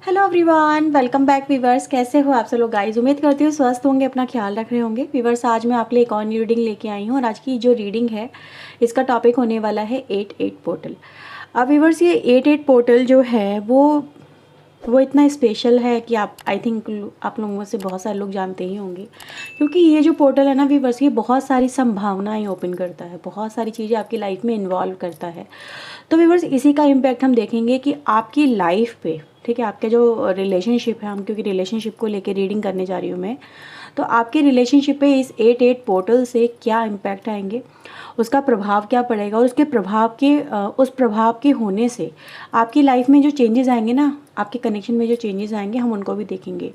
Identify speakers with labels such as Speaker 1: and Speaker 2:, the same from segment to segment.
Speaker 1: Hello everyone, welcome back viewers. कैसे हो आप सब लोग गाइस? उम्मीद करती हूँ स्वस्थ होंगे, अपना ख्याल रख रहे होंगे। वीवर्स, आज मैं आपके लिए एक और न्यू रीडिंग लेके आई हूँ और आज की जो रीडिंग है इसका टॉपिक होने वाला है 88 पोर्टल। अब वीवर्स, ये 88 पोर्टल जो है वो इतना स्पेशल है कि आप आई थिंक आप लोगों में से बहुत सारे लोग जानते ही होंगे, क्योंकि ये जो पोर्टल है ना वीवर्स, ये बहुत सारी संभावनाएं ओपन करता है, बहुत सारी चीज़ें आपकी लाइफ में इन्वॉल्व करता है। तो वीवर्स, इसी का इम्पैक्ट हम देखेंगे कि आपकी लाइफ पे, ठीक है, आपके जो रिलेशनशिप है, हम क्योंकि रिलेशनशिप को लेके रीडिंग करने जा रही हूँ मैं, तो आपके रिलेशनशिप पे इस 88 पोर्टल से क्या इम्पैक्ट आएंगे, उसका प्रभाव क्या पड़ेगा और उसके प्रभाव के उस प्रभाव के होने से आपकी लाइफ में जो चेंजेस आएंगे ना, आपके कनेक्शन में जो चेंजेस आएंगे, हम उनको भी देखेंगे।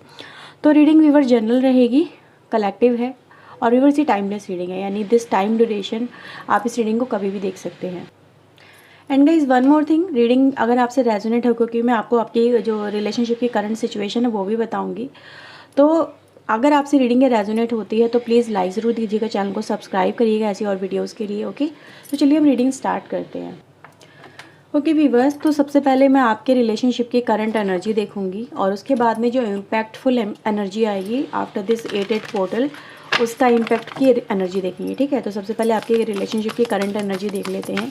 Speaker 1: तो रीडिंग वीवर जनरल रहेगी, कलेक्टिव है और वीवर ये टाइमलेस रीडिंग है, यानी दिस टाइम ड्यूरेशन आप इस रीडिंग को कभी भी देख सकते हैं। And guys one more thing, reading अगर आपसे रेजोनेट हो, क्योंकि मैं आपको आपकी जो रिलेशनशिप की करंट सिचुएशन है वो भी बताऊंगी, तो अगर आपसे रीडिंग रेजोनेट होती है तो प्लीज़ लाइक ज़रूर दीजिएगा, चैनल को सब्सक्राइब करिएगा ऐसी और वीडियोस के लिए। ओके, तो चलिए हम रीडिंग स्टार्ट करते हैं। ओके वीवर्स, तो सबसे पहले मैं आपके रिलेशनशिप की करंट एनर्जी देखूंगी और उसके बाद में जो इम्पैक्टफुल एनर्जी आएगी आफ्टर दिस 88 पोर्टल, उसका इम्पैक्ट की एनर्जी देखेंगे। ठीक है, तो सबसे पहले आपके रिलेशनशिप की करंट एनर्जी देख लेते हैं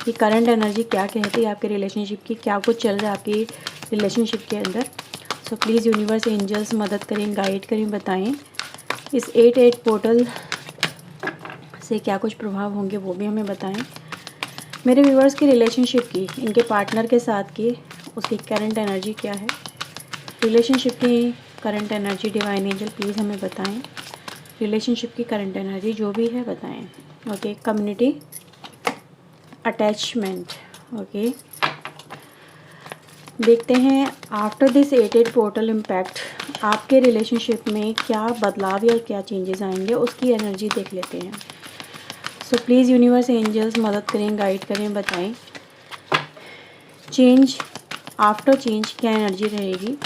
Speaker 1: कि करंट एनर्जी क्या कहती है आपके रिलेशनशिप की, क्या कुछ चल रहा है आपकी रिलेशनशिप के अंदर। सो प्लीज़ यूनिवर्स एंजल्स मदद करें, गाइड करें, बताएं इस 88 पोर्टल से क्या कुछ प्रभाव होंगे वो भी हमें बताएं। मेरे व्यूवर्स की रिलेशनशिप की, इनके पार्टनर के साथ की, उसकी करंट एनर्जी क्या है, रिलेशनशिप की current energy divine angel please हमें बताएं। रिलेशनशिप की करंट एनर्जी जो भी है बताएं। Okay, community attachment. ओके, देखते हैं आफ्टर दिस 88 पोर्टल इम्पैक्ट आपके रिलेशनशिप में क्या बदलाव या क्या चेंजेस आएंगे, उसकी एनर्जी देख लेते हैं। सो प्लीज़ यूनिवर्स एंजल्स मदद करें, गाइड करें, बताएं चेंज आफ्टर चेंज क्या एनर्जी रहेगी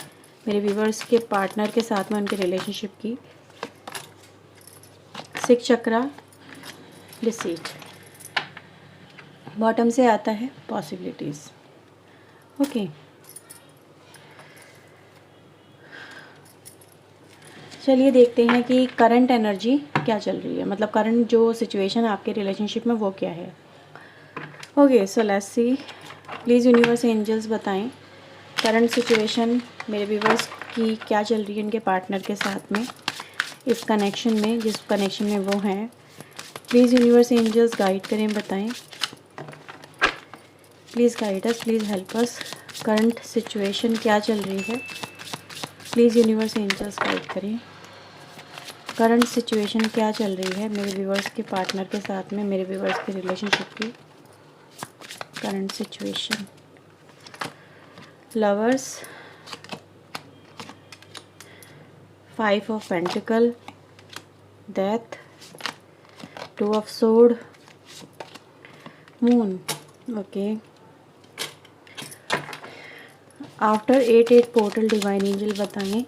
Speaker 1: मेरे व्यूवर्स के पार्टनर के साथ में, उनके रिलेशनशिप की। 6 चक्रा, डिसीट, बॉटम से आता है पॉसिबिलिटीज़। ओके, चलिए देखते हैं कि करंट एनर्जी क्या चल रही है, मतलब करंट जो सिचुएशन है आपके रिलेशनशिप में वो क्या है। Okay, so let's see, please universe angels बताएं करंट सिचुएशन मेरे व्यूवर्स की क्या चल रही है इनके पार्टनर के साथ में, इस कनेक्शन में, जिस कनेक्शन में वो हैं। प्लीज़ यूनिवर्स एंजल्स गाइड करें, बताएं, please guide us, please help us. Current situation क्या चल रही है, प्लीज़ यूनिवर्स एंजल्स गाइड करें। करंट सिचुएशन क्या चल रही है मेरे व्यूवर्स के पार्टनर के साथ में, मेरे व्यूवर्स के रिलेशनशिप की current situation. Lovers, 5 of pentacle, death, 2 of sword, moon. Okay, after 88 portal divine angel बताएं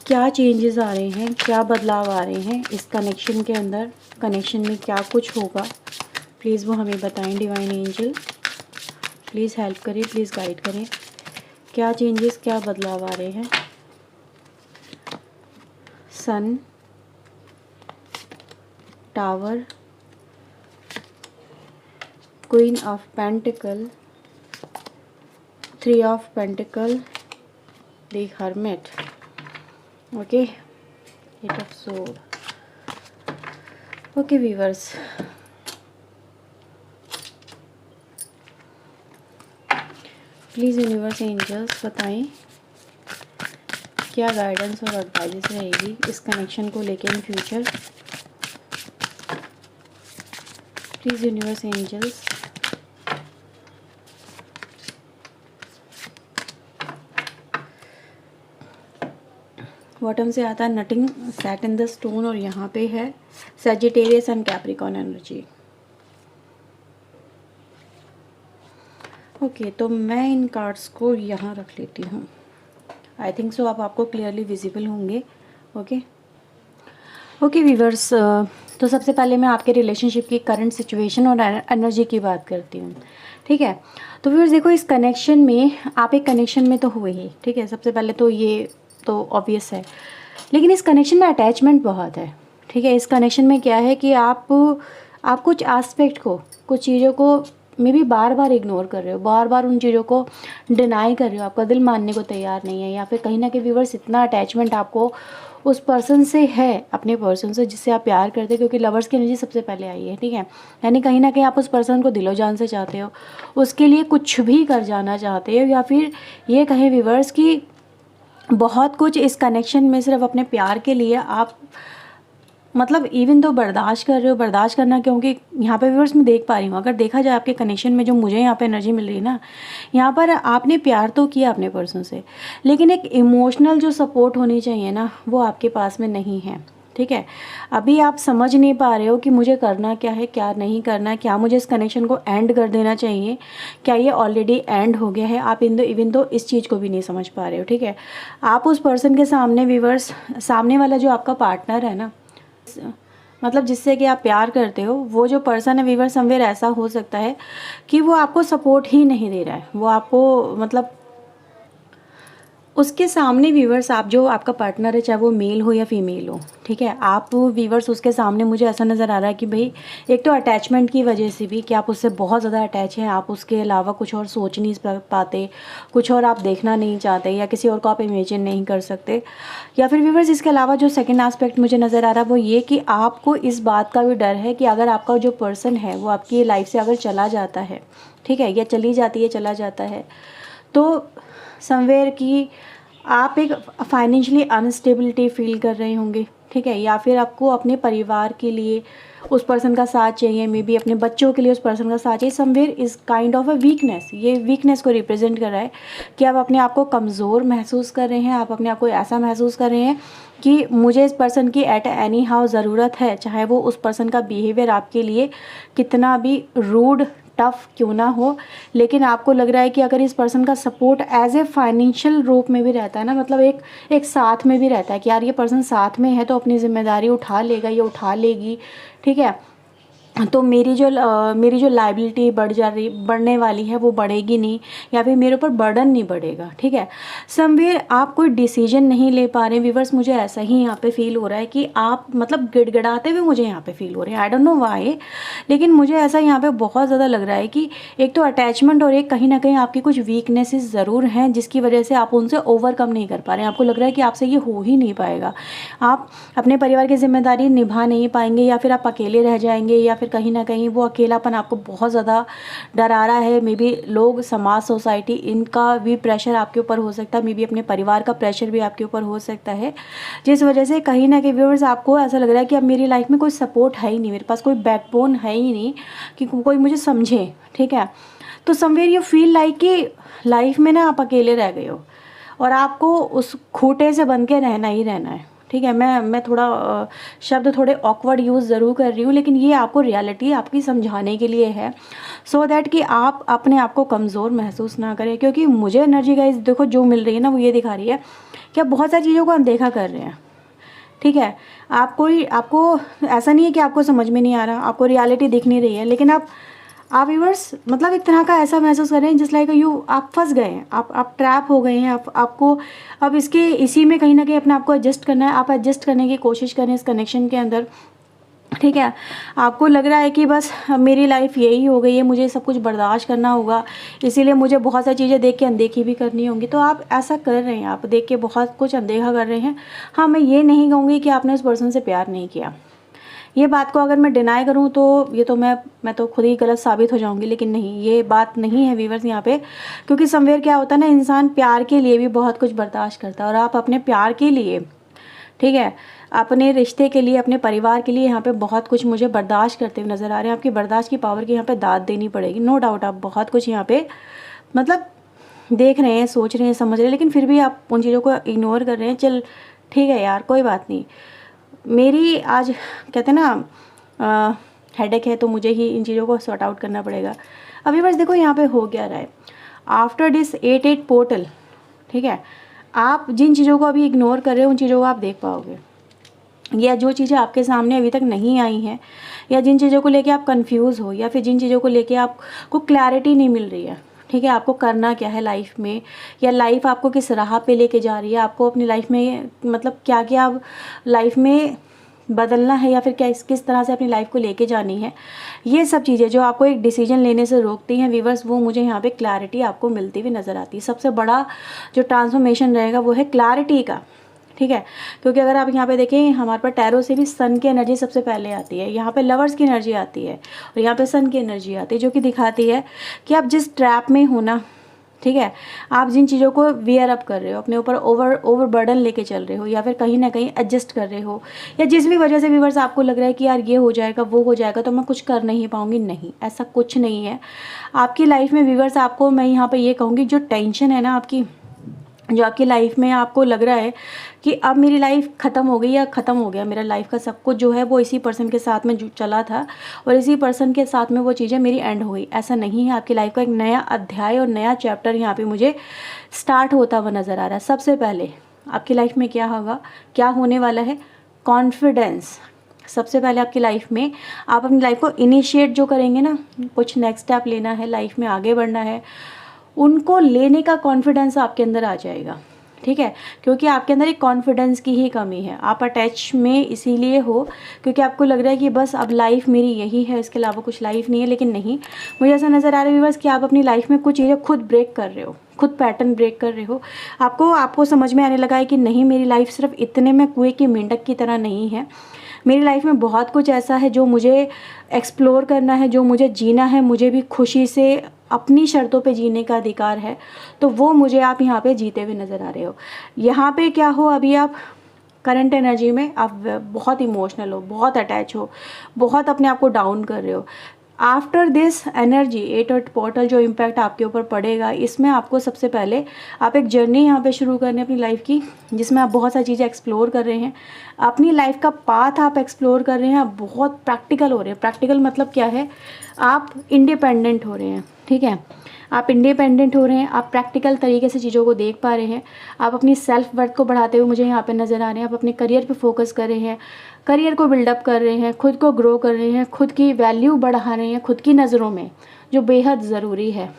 Speaker 1: क्या चेंजेस आ रहे हैं, क्या बदलाव आ रहे हैं इस कनेक्शन के अंदर, कनेक्शन में क्या कुछ होगा, प्लीज़ वो हमें बताएं डिवाइन एंजल। प्लीज़ हेल्प करें, प्लीज़ गाइड करें, क्या चेंजेस, क्या बदलाव आ रहे हैं। Sun, tower, queen of pentacle, 3 of pentacle, the hermit. Okay, 8 of sword. Okay viewers, please universe angels बताएं क्या गाइडेंस और एडवाइस रहेगी इस कनेक्शन को लेके in future. Please universe angels bottom से आता है nothing set in the stone और यहाँ पे है Sagittarius and Capricorn energy. Okay, तो मैं इन कार्ड्स को यहाँ रख लेती हूँ। आई थिंक सो आप आपको क्लियरली विजिबल होंगे। ओके ओके वीवर्स, तो सबसे पहले मैं आपके रिलेशनशिप की करंट सिचुएशन और एनर्जी की बात करती हूँ, ठीक है। तो व्यूअर्स देखो, इस कनेक्शन में आप एक कनेक्शन में तो हुए ही, ठीक है, सबसे पहले तो ये तो ऑब्वियस है, लेकिन इस कनेक्शन में अटैचमेंट बहुत है, ठीक है। इस कनेक्शन में क्या है कि आप कुछ एस्पेक्ट को, कुछ चीज़ों को मे बी बार बार इग्नोर कर रहे हो, बार बार उन चीज़ों को डिनाई कर रहे हो, आपका दिल मानने को तैयार नहीं है, या फिर कहीं ना कहीं व्यूअर्स इतना अटैचमेंट आपको उस पर्सन से है, अपने पर्सन से जिससे आप प्यार करते हो, क्योंकि लवर्स की एनर्जी सबसे पहले आई है, ठीक है। यानी कहीं ना कहीं आप उस पर्सन को दिलो जान से चाहते हो, उसके लिए कुछ भी कर जाना चाहते हो, या फिर ये कहें व्यूअर्स कि बहुत कुछ इस कनेक्शन में सिर्फ अपने प्यार के लिए आप मतलब इवन तो बर्दाश्त कर रहे हो। बर्दाश्त करना क्योंकि यहाँ पे व्यूअर्स मैं देख पा रही हूँ, अगर देखा जाए आपके कनेक्शन में जो मुझे यहाँ पे एनर्जी मिल रही है ना, यहाँ पर आपने प्यार तो किया अपने पर्सन से, लेकिन एक इमोशनल जो सपोर्ट होनी चाहिए ना, वो आपके पास में नहीं है, ठीक है। अभी आप समझ नहीं पा रहे हो कि मुझे करना क्या है, क्या नहीं करना है, क्या मुझे इस कनेक्शन को एंड कर देना चाहिए, क्या ये ऑलरेडी एंड हो गया है। आप इवन तो इस चीज़ को भी नहीं समझ पा रहे हो, ठीक है। आप उस पर्सन के सामने व्यूअर्स, सामने वाला जो आपका पार्टनर है ना, मतलब जिससे कि आप प्यार करते हो, वो जो पर्सन है व्यूअर समवेयर ऐसा हो सकता है कि वो आपको सपोर्ट ही नहीं दे रहा है, वो आपको मतलब उसके सामने व्यूअर्स, आप जो आपका पार्टनर है, चाहे वो मेल हो या फीमेल हो, ठीक है, आप व्यूअर्स उसके सामने मुझे ऐसा नज़र आ रहा है कि भाई एक तो अटैचमेंट की वजह से भी कि आप उससे बहुत ज़्यादा अटैच हैं, आप उसके अलावा कुछ और सोच नहीं पाते, कुछ और आप देखना नहीं चाहते, या किसी और को आप इमेजिन नहीं कर सकते, या फिर व्यूअर्स इसके अलावा जो सेकेंड एस्पेक्ट मुझे नज़र आ रहा है वो ये कि आपको इस बात का भी डर है कि अगर आपका जो पर्सन है वो आपकी लाइफ से अगर चला जाता है, ठीक है, या चली जाती है, चला जाता है, तो समवेयर की आप एक फाइनेंशियली अनस्टेबिलिटी फील कर रहे होंगे, ठीक है, या फिर आपको अपने परिवार के लिए उस पर्सन का साथ चाहिए, मे बी अपने बच्चों के लिए उस पर्सन का साथ चाहिए। Somewhere is kind of a weakness, ये वीकनेस को रिप्रेजेंट कर रहा है कि आप अपने आप को कमज़ोर महसूस कर रहे हैं, आप अपने आप को ऐसा महसूस कर रहे हैं कि मुझे इस पर्सन की एट एनी हाउ ज़रूरत है, चाहे वो उस पर्सन का बिहेवियर आपके लिए कितना भी रूड टफ क्यों ना हो, लेकिन आपको लग रहा है कि अगर इस पर्सन का सपोर्ट एज ए फाइनेंशियल रूप में भी रहता है ना, मतलब एक साथ में भी रहता है कि यार ये पर्सन साथ में है तो अपनी जिम्मेदारी उठा लेगा, ये उठा लेगी, ठीक है, तो मेरी जो लाइबिलिटी बढ़ने वाली है वो बढ़ेगी नहीं, या फिर मेरे ऊपर बर्डन नहीं बढ़ेगा, ठीक है। समवेयर आप कोई डिसीजन नहीं ले पा रहे व्यूअर्स, मुझे ऐसा ही यहाँ पे फील हो रहा है कि आप मतलब गिड़गिड़ाते हुए मुझे यहाँ पे फील हो रहे हैं, आई डोंट नो व्हाई, लेकिन मुझे ऐसा यहाँ पे बहुत ज़्यादा लग रहा है कि एक तो अटैचमेंट और एक कहीं ना कहीं आपकी कुछ वीकनेसेस ज़रूर हैं जिसकी वजह से आप उनसे ओवरकम नहीं कर पा रहे हैं। आपको लग रहा है कि आपसे ये हो ही नहीं पाएगा, आप अपने परिवार की जिम्मेदारी निभा नहीं पाएंगे, या फिर आप अकेले रह जाएंगे, या फिर कहीं ना कहीं वो अकेलापन आपको बहुत ज़्यादा डरा रहा है। मे बी लोग, समाज, सोसाइटी, इनका भी प्रेशर आपके ऊपर हो सकता है, मे बी अपने परिवार का प्रेशर भी आपके ऊपर हो सकता है, जिस वजह से कहीं ना कहीं व्यूअर्स आपको ऐसा लग रहा है कि अब मेरी लाइफ में कोई सपोर्ट है ही नहीं, मेरे पास कोई बैकबोन है ही नहीं कि कोई मुझे समझे, ठीक है। तो समवेयर यू फील लाइक कि लाइफ में ना आप अकेले रह गए हो और आपको उस खूंटे से बन के रहना ही रहना है, ठीक है। मैं थोड़ा शब्द थोड़े ऑकवर्ड यूज़ ज़रूर कर रही हूँ, लेकिन ये आपको रियलिटी आपकी समझाने के लिए है, सो दैट कि आप अपने आप को कमज़ोर महसूस ना करें। क्योंकि मुझे एनर्जी गाइस देखो जो मिल रही है ना, वो ये दिखा रही है कि आप बहुत सारी चीज़ों को अनदेखा कर रहे हैं, ठीक है। आपको ऐसा नहीं है कि आपको समझ में नहीं आ रहा, आपको रियलिटी दिख नहीं रही है, लेकिन आप व्यूअर्स मतलब एक तरह का ऐसा महसूस कर रहे हैं जिस लाइक आप फंस गए हैं, आप ट्रैप हो गए हैं, आपको अब इसी में कहीं ना कहीं अपने आप को एडजस्ट करना है। आप एडजस्ट करने की कोशिश करें इस कनेक्शन के अंदर, ठीक है। आपको लग रहा है कि बस मेरी लाइफ यही हो गई है, मुझे सब कुछ बर्दाश्त करना होगा, इसीलिए मुझे बहुत सारी चीज़ें देख के अनदेखी भी करनी होंगी। तो आप ऐसा कर रहे हैं, आप देख के बहुत कुछ अनदेखा कर रहे हैं। हाँ, मैं ये नहीं कहूँगी कि आपने उस पर्सन से प्यार नहीं किया, ये बात को अगर मैं डिनाई करूँ तो ये तो मैं तो खुद ही गलत साबित हो जाऊँगी, लेकिन नहीं, ये बात नहीं है व्यूअर्स यहाँ पे। क्योंकि समवेयर क्या होता है ना, इंसान प्यार के लिए भी बहुत कुछ बर्दाश्त करता है, और आप अपने प्यार के लिए, ठीक है, अपने रिश्ते के लिए, अपने परिवार के लिए यहाँ पे बहुत कुछ मुझे बर्दाश्त करते हुए नज़र आ रहे हैं। आपकी बर्दाश्त की पावर की यहाँ पे दाद देनी पड़ेगी, नो डाउट। आप बहुत कुछ यहाँ पे मतलब देख रहे हैं, सोच रहे हैं, समझ रहे हैं, लेकिन फिर भी आप उन चीज़ों को इग्नोर कर रहे हैं। चल ठीक है यार, कोई बात नहीं, मेरी आज कहते हैं ना हेडेक है, तो मुझे ही इन चीज़ों को सॉर्ट आउट करना पड़ेगा। अभी बस देखो यहाँ पे हो क्या रहा है, आफ्टर दिस 8-8 पोर्टल, ठीक है, आप जिन चीज़ों को अभी इग्नोर कर रहे हो उन चीज़ों को आप देख पाओगे। या जो चीज़ें आपके सामने अभी तक नहीं आई हैं, या जिन चीज़ों को लेके आप कंफ्यूज हो, या फिर जिन चीज़ों को लेके आपको क्लैरिटी नहीं मिल रही है, ठीक है, आपको करना क्या है लाइफ में, या लाइफ आपको किस राह पे लेके जा रही है, आपको अपनी लाइफ में मतलब क्या क्या अब लाइफ में बदलना है, या फिर क्या किस तरह से अपनी लाइफ को लेके जानी है, ये सब चीज़ें जो आपको एक डिसीजन लेने से रोकती हैं व्यूअर्स, वो मुझे यहाँ पे क्लैरिटी आपको मिलती हुई नज़र आती है। सबसे बड़ा जो ट्रांसफॉर्मेशन रहेगा वो है क्लैरिटी का, ठीक है, क्योंकि अगर आप यहाँ पे देखें हमारे पास टैरो से भी सन की एनर्जी सबसे पहले आती है, यहाँ पे लवर्स की एनर्जी आती है और यहाँ पे सन की एनर्जी आती है, जो कि दिखाती है कि आप जिस ट्रैप में हो ना, ठीक है, आप जिन चीज़ों को वियर अप कर रहे हो, अपने ऊपर ओवर बर्डन लेके चल रहे हो, या फिर कहीं ना कहीं एडजस्ट कर रहे हो, या जिस भी वजह से व्यूअर्स आपको लग रहा है कि यार ये हो जाएगा वो हो जाएगा तो मैं कुछ कर नहीं पाऊंगी, नहीं, ऐसा कुछ नहीं है आपकी लाइफ में व्यूअर्स। आपको मैं यहाँ पे ये कहूँगी, जो टेंशन है ना आपकी, जो आपकी लाइफ में आपको लग रहा है कि अब मेरी लाइफ ख़त्म हो गई या ख़त्म हो गया, मेरा लाइफ का सब कुछ जो है वो इसी पर्सन के साथ में चला था और इसी पर्सन के साथ में वो चीज़ें मेरी एंड हो गई, ऐसा नहीं है। आपकी लाइफ का एक नया अध्याय और नया चैप्टर यहाँ पे मुझे स्टार्ट होता हुआ नज़र आ रहा है। सबसे पहले आपकी लाइफ में क्या होगा, क्या होने वाला है, कॉन्फिडेंस। सबसे पहले आपकी लाइफ में आप अपनी लाइफ को इनिशिएट जो करेंगे ना, कुछ नेक्स्ट स्टेप लेना है, लाइफ में आगे बढ़ना है, उनको लेने का कॉन्फिडेंस आपके अंदर आ जाएगा, ठीक है, क्योंकि आपके अंदर एक कॉन्फिडेंस की ही कमी है। आप अटैच में इसीलिए हो क्योंकि आपको लग रहा है कि बस अब लाइफ मेरी यही है, इसके अलावा कुछ लाइफ नहीं है, लेकिन नहीं, मुझे ऐसा नज़र आ रहा है बस कि आप अपनी लाइफ में कुछ चीज़ें खुद ब्रेक कर रहे हो, खुद पैटर्न ब्रेक कर रहे हो। आपको समझ में आने लगा है कि नहीं, मेरी लाइफ सिर्फ इतने में कुएं की मेंढक की तरह नहीं है, मेरी लाइफ में बहुत कुछ ऐसा है जो मुझे एक्सप्लोर करना है, जो मुझे जीना है, मुझे भी खुशी से अपनी शर्तों पे जीने का अधिकार है, तो वो मुझे आप यहाँ पे जीते हुए नज़र आ रहे हो। यहाँ पे क्या हो, अभी आप करंट एनर्जी में आप बहुत इमोशनल हो, बहुत अटैच हो, बहुत अपने आप को डाउन कर रहे हो। आफ्टर दिस एनर्जी 8 पोर्टल जो इम्पैक्ट आपके ऊपर पड़ेगा, इसमें आपको सबसे पहले आप एक जर्नी यहाँ पे शुरू करने अपनी लाइफ की, जिसमें आप बहुत सारी चीज़ें एक्सप्लोर कर रहे हैं, अपनी लाइफ का पाथ आप एक्सप्लोर कर रहे हैं, आप बहुत प्रैक्टिकल हो रहे हैं। प्रैक्टिकल मतलब क्या है, आप इंडिपेंडेंट हो रहे हैं, ठीक है, आप इंडिपेंडेंट हो रहे हैं, आप प्रैक्टिकल तरीके से चीज़ों को देख पा रहे हैं, आप अपनी सेल्फ वर्थ को बढ़ाते हुए मुझे यहाँ पे नज़र आ रहे हैं, आप अपने करियर पे फोकस कर रहे हैं, करियर को बिल्डअप कर रहे हैं, खुद को ग्रो कर रहे हैं, खुद की वैल्यू बढ़ा रहे हैं खुद की नज़रों में, जो बेहद ज़रूरी है,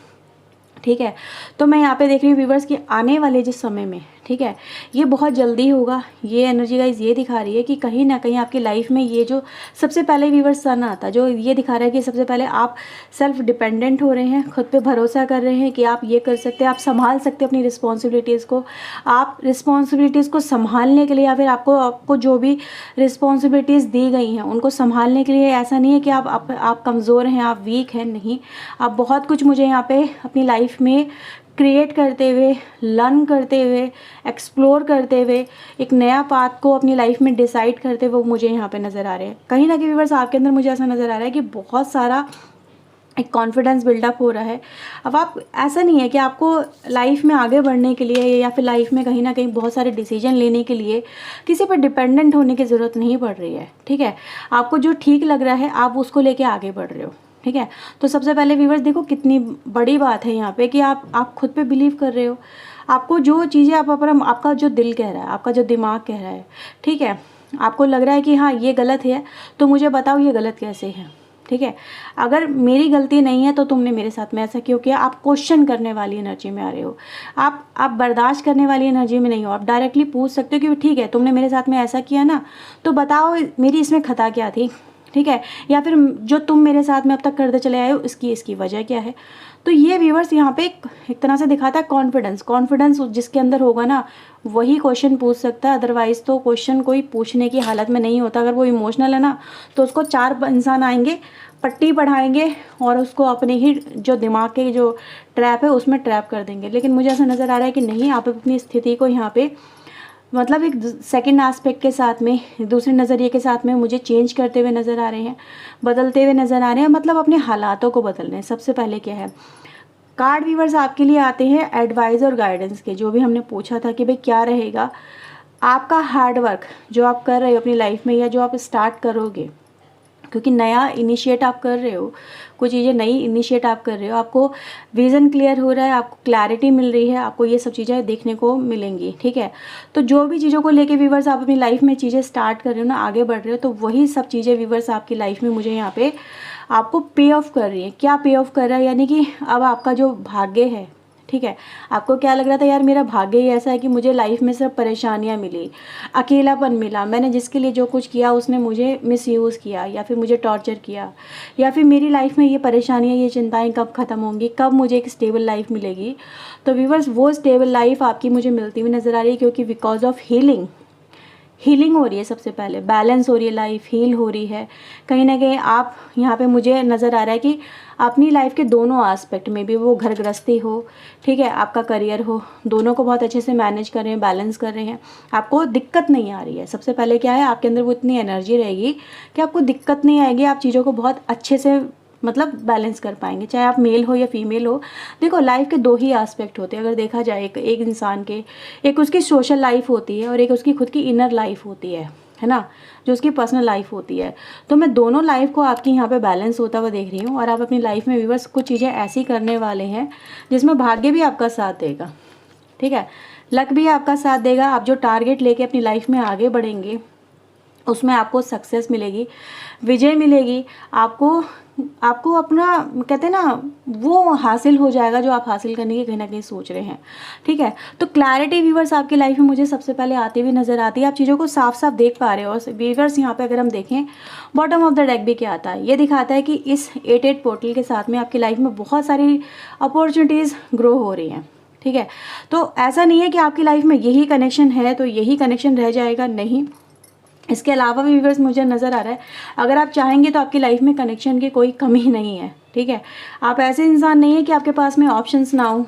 Speaker 1: ठीक है। तो मैं यहाँ पे देख रही हूँ व्यूअर्स कि आने वाले जिस समय में, ठीक है, ये बहुत जल्दी होगा। ये एनर्जी गाइस ये दिखा रही है कि कहीं ना कहीं आपकी लाइफ में ये जो सबसे पहले व्यूअर्स सन आता, जो ये दिखा रहा है कि सबसे पहले आप सेल्फ डिपेंडेंट हो रहे हैं, खुद पे भरोसा कर रहे हैं कि आप ये कर सकते हैं, आप संभाल सकते हैं अपनी रिस्पॉन्सिबिलिटीज़ को। आप रिस्पॉन्सिबिलिटीज़ को संभालने के लिए, या फिर आपको जो भी रिस्पॉन्सिबिलिटीज़ दी गई हैं उनको संभालने के लिए, ऐसा नहीं है कि आप कमज़ोर हैं, आप वीक हैं, नहीं, आप बहुत कुछ मुझे यहाँ पे अपनी लाइफ में क्रिएट करते हुए, लर्न करते हुए, एक्सप्लोर करते हुए, एक नया पाथ को अपनी लाइफ में डिसाइड करते हुए मुझे यहाँ पे नज़र आ रहे हैं। कहीं ना कहीं व्यूअर्स आपके अंदर मुझे ऐसा नज़र आ रहा है कि बहुत सारा एक कॉन्फिडेंस बिल्डअप हो रहा है। अब आप, ऐसा नहीं है कि आपको लाइफ में आगे बढ़ने के लिए या फिर लाइफ में कहीं ना कहीं बहुत सारे डिसीजन लेने के लिए किसी पर डिपेंडेंट होने की ज़रूरत नहीं पड़ रही है, ठीक है। आपको जो ठीक लग रहा है आप उसको लेके आगे बढ़ रहे हो, ठीक है। तो सबसे पहले व्यूअर्स देखो कितनी बड़ी बात है यहाँ पे कि आप खुद पे बिलीव कर रहे हो। आपको जो चीज़ें आपका जो दिल कह रहा है, आपका जो दिमाग कह रहा है, ठीक है, आपको लग रहा है कि हाँ ये गलत है, तो मुझे बताओ ये गलत कैसे है, ठीक है। अगर मेरी गलती नहीं है तो तुमने मेरे साथ में ऐसा क्यों किया। आप क्वेश्चन करने वाली एनर्जी में आ रहे हो, आप बर्दाश्त करने वाली एनर्जी में नहीं हो। आप डायरेक्टली पूछ सकते हो कि ठीक है तुमने मेरे साथ में ऐसा किया ना, तो बताओ मेरी इसमें खता क्या थी, ठीक है, या फिर जो तुम मेरे साथ में अब तक करते चले आए हो इसकी वजह क्या है। तो ये व्यूअर्स यहाँ पे एक तरह से दिखाता है कॉन्फिडेंस जिसके अंदर होगा ना वही क्वेश्चन पूछ सकता है, अदरवाइज तो क्वेश्चन कोई पूछने की हालत में नहीं होता। अगर वो इमोशनल है ना तो उसको 4 इंसान आएंगे, पट्टी पढ़ाएंगे और उसको अपने ही जो दिमाग के जो ट्रैप है उसमें ट्रैप कर देंगे। लेकिन मुझे ऐसा नज़र आ रहा है कि नहीं, आप अपनी स्थिति को यहाँ पे मतलब एक सेकंड एस्पेक्ट के साथ में, दूसरे नज़रिए के साथ में मुझे चेंज करते हुए नज़र आ रहे हैं, बदलते हुए नज़र आ रहे हैं, मतलब अपने हालातों को बदल रहे हैं। सबसे पहले क्या है, कार्ड व्यूअर्स आपके लिए आते हैं एडवाइस और गाइडेंस के। जो भी हमने पूछा था कि भाई क्या रहेगा, आपका हार्ड वर्क जो आप कर रहे हो अपनी लाइफ में या जो आप स्टार्ट करोगे, क्योंकि नया इनिशिएट आप कर रहे हो, कुछ चीज़ें नई इनिशिएट आप कर रहे हो, आपको विज़न क्लियर हो रहा है, आपको क्लैरिटी मिल रही है, आपको ये सब चीज़ें देखने को मिलेंगी, ठीक है। तो जो भी चीज़ों को लेके व्यूअर्स आप अपनी लाइफ में चीज़ें स्टार्ट कर रहे हो ना, आगे बढ़ रहे हो, तो वही सब चीज़ें व्यूअर्स आपकी लाइफ में मुझे यहाँ पे आपको पे ऑफ कर रही है। क्या पे ऑफ कर रहा है, यानी कि अब आपका जो भाग्य है, ठीक है, आपको क्या लग रहा था यार मेरा भाग्य ही ऐसा है कि मुझे लाइफ में सिर्फ परेशानियां मिली, अकेलापन मिला, मैंने जिसके लिए जो कुछ किया उसने मुझे मिसयूज़ किया या फिर मुझे टॉर्चर किया, या फिर मेरी लाइफ में ये परेशानियां, ये चिंताएं कब ख़त्म होंगी, कब मुझे एक स्टेबल लाइफ मिलेगी। तो व्यूअर्स वो स्टेबल लाइफ आपकी मुझे मिलती हुई नज़र आ रही है, क्योंकि बिकॉज ऑफ हीलिंग हो रही है, सबसे पहले बैलेंस हो रही है, लाइफ हील हो रही है। कहीं ना कहीं आप यहाँ पे मुझे नज़र आ रहा है कि अपनी लाइफ के दोनों एस्पेक्ट में भी, वो घर गृहस्थी हो, ठीक है, आपका करियर हो, दोनों को बहुत अच्छे से मैनेज कर रहे हैं, बैलेंस कर रहे हैं, आपको दिक्कत नहीं आ रही है। सबसे पहले क्या है, आपके अंदर वो इतनी एनर्जी रहेगी कि आपको दिक्कत नहीं आएगी, आप चीज़ों को बहुत अच्छे से मतलब बैलेंस कर पाएंगे, चाहे आप मेल हो या फीमेल हो। देखो लाइफ के दो ही एस्पेक्ट होते हैं अगर देखा जाए, एक इंसान के, एक उसकी सोशल लाइफ होती है और एक उसकी खुद की इनर लाइफ होती है ना, जो उसकी पर्सनल लाइफ होती है। तो मैं दोनों लाइफ को आपकी यहाँ पे बैलेंस होता हुआ देख रही हूँ, और आप अपनी लाइफ में व्यूअर्स कुछ चीज़ें ऐसी करने वाले हैं जिसमें भाग्य भी आपका साथ देगा, ठीक है, लक भी आपका साथ देगा। आप जो टारगेट लेके अपनी लाइफ में आगे बढ़ेंगे उसमें आपको सक्सेस मिलेगी, विजय मिलेगी, आपको अपना कहते हैं ना वो हासिल हो जाएगा जो आप हासिल करने की कहीं ना कहीं सोच रहे हैं, ठीक है। तो क्लैरिटी व्यूवर्स आपकी लाइफ में मुझे सबसे पहले आती हुई नज़र आती है, आप चीज़ों को साफ साफ देख पा रहे हो। और व्यूवर्स यहाँ पे अगर हम देखें बॉटम ऑफ द डेक भी क्या आता है, ये दिखाता है कि इस 8-8 पोर्टल के साथ में आपकी लाइफ में बहुत सारी अपॉर्चुनिटीज़ ग्रो हो रही हैं, ठीक है। तो ऐसा नहीं है कि आपकी लाइफ में यही कनेक्शन है तो यही कनेक्शन रह जाएगा, नहीं, इसके अलावा भी व्यूअर्स मुझे नज़र आ रहा है अगर आप चाहेंगे तो आपकी लाइफ में कनेक्शन की कोई कमी नहीं है, ठीक है। आप ऐसे इंसान नहीं है कि आपके पास में ऑप्शंस ना हो,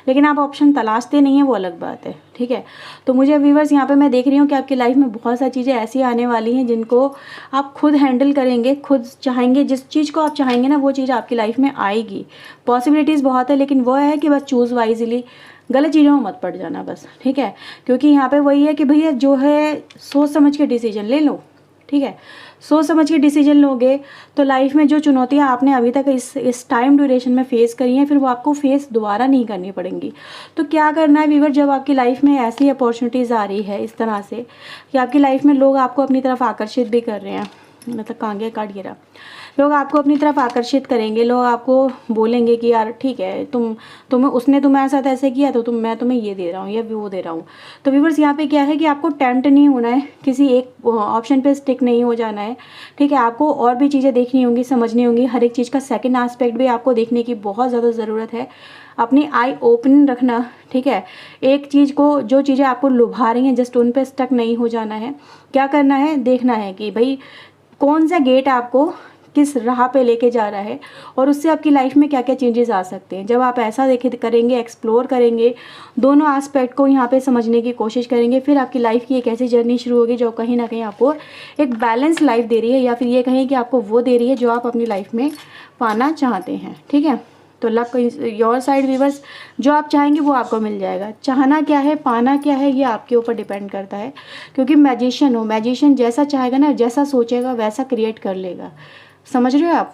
Speaker 1: लेकिन आप ऑप्शन तलाशते नहीं हैं, वो अलग बात है, ठीक है। तो मुझे व्यूअर्स यहाँ पे मैं देख रही हूँ कि आपकी लाइफ में बहुत सारी चीज़ें ऐसी आने वाली हैं जिनको आप खुद हैंडल करेंगे, खुद चाहेंगे, जिस चीज़ को आप चाहेंगे ना वो चीज़ आपकी लाइफ में आएगी। पॉसिबिलिटीज़ बहुत है, लेकिन वो है कि बस चूज़ वाइजली, गलत चीज़ों में मत पड़ जाना बस, ठीक है। क्योंकि यहाँ पे वही है कि भैया जो है सोच समझ के डिसीजन ले लो, ठीक है। सोच समझ के डिसीजन लोगे तो लाइफ में जो चुनौतियाँ आपने अभी तक इस टाइम ड्यूरेशन में फेस करी हैं, फिर वो आपको फेस दोबारा नहीं करनी पड़ेंगी। तो क्या करना है व्यूअर, जब आपकी लाइफ में ऐसी अपॉर्चुनिटीज़ आ रही है इस तरह से कि आपकी लाइफ में लोग आपको अपनी तरफ आकर्षित भी कर रहे हैं, मतलब कांगे काट गिरा, लोग आपको अपनी तरफ आकर्षित करेंगे, लोग आपको बोलेंगे कि यार ठीक है उसने तुम्हारे साथ ऐसे किया तो मैं तुम्हें ये दे रहा हूँ या वो दे रहा हूँ। तो व्यूअर्स यहाँ पे क्या है कि आपको टेम्प्ट नहीं होना है, किसी एक ऑप्शन पे स्टिक नहीं हो जाना है, ठीक है। आपको और भी चीज़ें देखनी होंगी, समझनी होंगी, हर एक चीज़ का सेकेंड एस्पेक्ट भी आपको देखने की बहुत ज़्यादा ज़रूरत है। अपनी आई ओपन रखना, ठीक है। एक चीज़ को, जो चीज़ें आपको लुभा रही हैं जस्ट उन पे स्टक नहीं हो जाना है। क्या करना है, देखना है कि भाई कौन सा गेट आपको किस राह पे लेके जा रहा है और उससे आपकी लाइफ में क्या क्या चेंजेस आ सकते हैं। जब आप ऐसा करेंगे, एक्सप्लोर करेंगे, दोनों एस्पेक्ट को यहाँ पे समझने की कोशिश करेंगे, फिर आपकी लाइफ की एक ऐसी जर्नी शुरू होगी जो कहीं ना कहीं आपको एक बैलेंस लाइफ दे रही है, या फिर ये कहें कि आपको वो दे रही है जो आप अपनी लाइफ में पाना चाहते हैं, ठीक है। तो लक योर साइड व्यूअर्स, जो आप चाहेंगे वो आपको मिल जाएगा। चाहना क्या है, पाना क्या है, ये आपके ऊपर डिपेंड करता है। क्योंकि मैजिशियन हो, मैजिशियन जैसा चाहेगा ना, जैसा सोचेगा वैसा क्रिएट कर लेगा। समझ रहे हो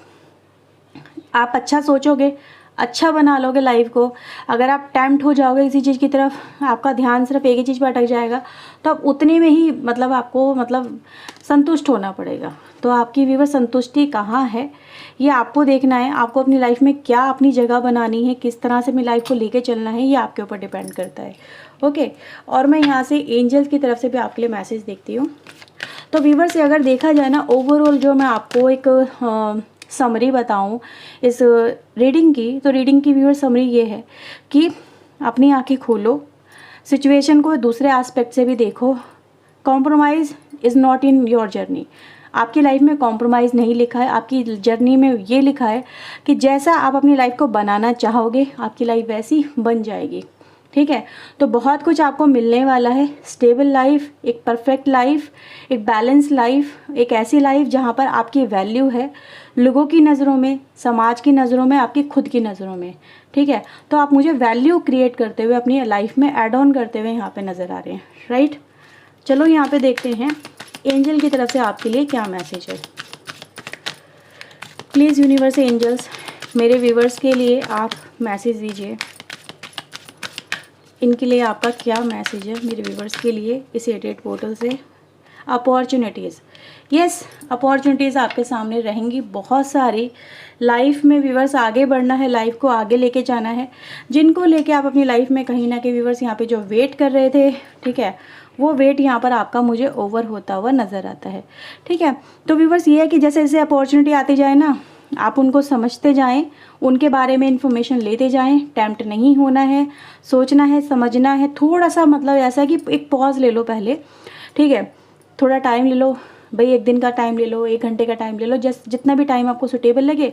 Speaker 1: आप अच्छा सोचोगे, अच्छा बना लोगे लाइफ को। अगर आप टेम्प्ट हो जाओगे किसी चीज़ की तरफ, आपका ध्यान सिर्फ एक ही चीज़ पर अटक जाएगा, तो अब उतने में ही आपको संतुष्ट होना पड़ेगा। तो आपकी व्यूअर संतुष्टि कहाँ है ये आपको देखना है। आपको अपनी लाइफ में क्या अपनी जगह बनानी है, किस तरह से अपनी लाइफ को लेके चलना है, ये आपके ऊपर डिपेंड करता है, ओके। और मैं यहाँ से एंजल्स की तरफ से भी आपके लिए मैसेज देखती हूँ। तो व्यूअर से अगर देखा जाए ना, ओवरऑल जो मैं आपको एक समरी बताऊं इस रीडिंग की, तो रीडिंग की व्यूअर समरी ये है कि अपनी आंखें खोलो, सिचुएशन को दूसरे एस्पेक्ट से भी देखो। Compromise is not in your journey. आपकी लाइफ में कॉम्प्रोमाइज़ नहीं लिखा है, आपकी जर्नी में ये लिखा है कि जैसा आप अपनी लाइफ को बनाना चाहोगे आपकी लाइफ वैसी बन जाएगी, ठीक है। तो बहुत कुछ आपको मिलने वाला है। स्टेबल लाइफ, एक परफेक्ट लाइफ, एक बैलेंस लाइफ, एक ऐसी लाइफ जहाँ पर आपकी वैल्यू है लोगों की नज़रों में, समाज की नज़रों में, आपकी खुद की नज़रों में, ठीक है। तो आप मुझे वैल्यू क्रिएट करते हुए अपनी लाइफ में ऐड ऑन करते हुए यहाँ पे नज़र आ रहे हैं, राइट। चलो यहाँ पे देखते हैं एंजल की तरफ से आपके लिए क्या मैसेज है। प्लीज़ यूनिवर्स एंजल्स मेरे व्यूवर्स के लिए आप मैसेज दीजिए। इनके लिए आपका क्या मैसेज है मेरे व्यूवर्स के लिए इस 88 पोर्टल से। अपॉर्चुनिटीज़, यस अपॉर्चुनिटीज़ आपके सामने रहेंगी बहुत सारी। लाइफ में व्यूवर्स आगे बढ़ना है, लाइफ को आगे लेके जाना है। जिनको लेके आप अपनी लाइफ में कहीं ना कहीं व्यूवर्स यहाँ पे जो वेट कर रहे थे, ठीक है, वो वेट यहाँ पर आपका मुझे ओवर होता हुआ नज़र आता है। ठीक है, तो व्यूवर्स ये है कि जैसे जैसे अपॉर्चुनिटी आती जाए ना, आप उनको समझते जाएं, उनके बारे में इंफॉर्मेशन लेते जाएं। टेम्प्ट नहीं होना है, सोचना है, समझना है। थोड़ा सा मतलब ऐसा है कि एक पॉज ले लो पहले, ठीक है, थोड़ा टाइम ले लो भाई, 1 दिन का टाइम ले लो, 1 घंटे का टाइम ले लो, जितना भी टाइम आपको सुटेबल लगे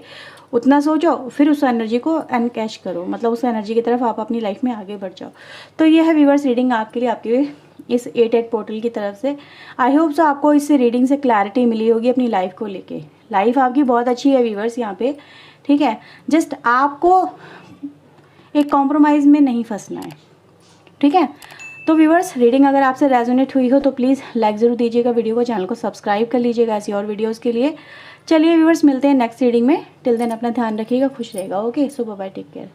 Speaker 1: उतना सोचो, फिर उस एनर्जी को एनकैश करो, मतलब उस एनर्जी की तरफ आप अपनी लाइफ में आगे बढ़ जाओ। तो ये है व्यूवर्स रीडिंग आपके लिए, आपके इस 88 पोर्टल की तरफ से। आई होप सो आपको इस रीडिंग से क्लैरिटी मिली होगी अपनी लाइफ को लेके। लाइफ आपकी बहुत अच्छी है व्यूवर्स यहाँ पे, ठीक है, जस्ट आपको एक कॉम्प्रोमाइज़ में नहीं फंसना है, ठीक है। तो व्यूवर्स रीडिंग अगर आपसे रेजोनेट हुई हो तो प्लीज़ लाइक ज़रूर दीजिएगा वीडियो को, चैनल को सब्सक्राइब कर लीजिएगा ऐसी और वीडियोस के लिए। चलिए व्यूवर्स मिलते हैं नेक्स्ट रीडिंग में। टिल देन अपना ध्यान रखिएगा, खुश रहेगा। ओके, सो बाय बाय, टेक केयर।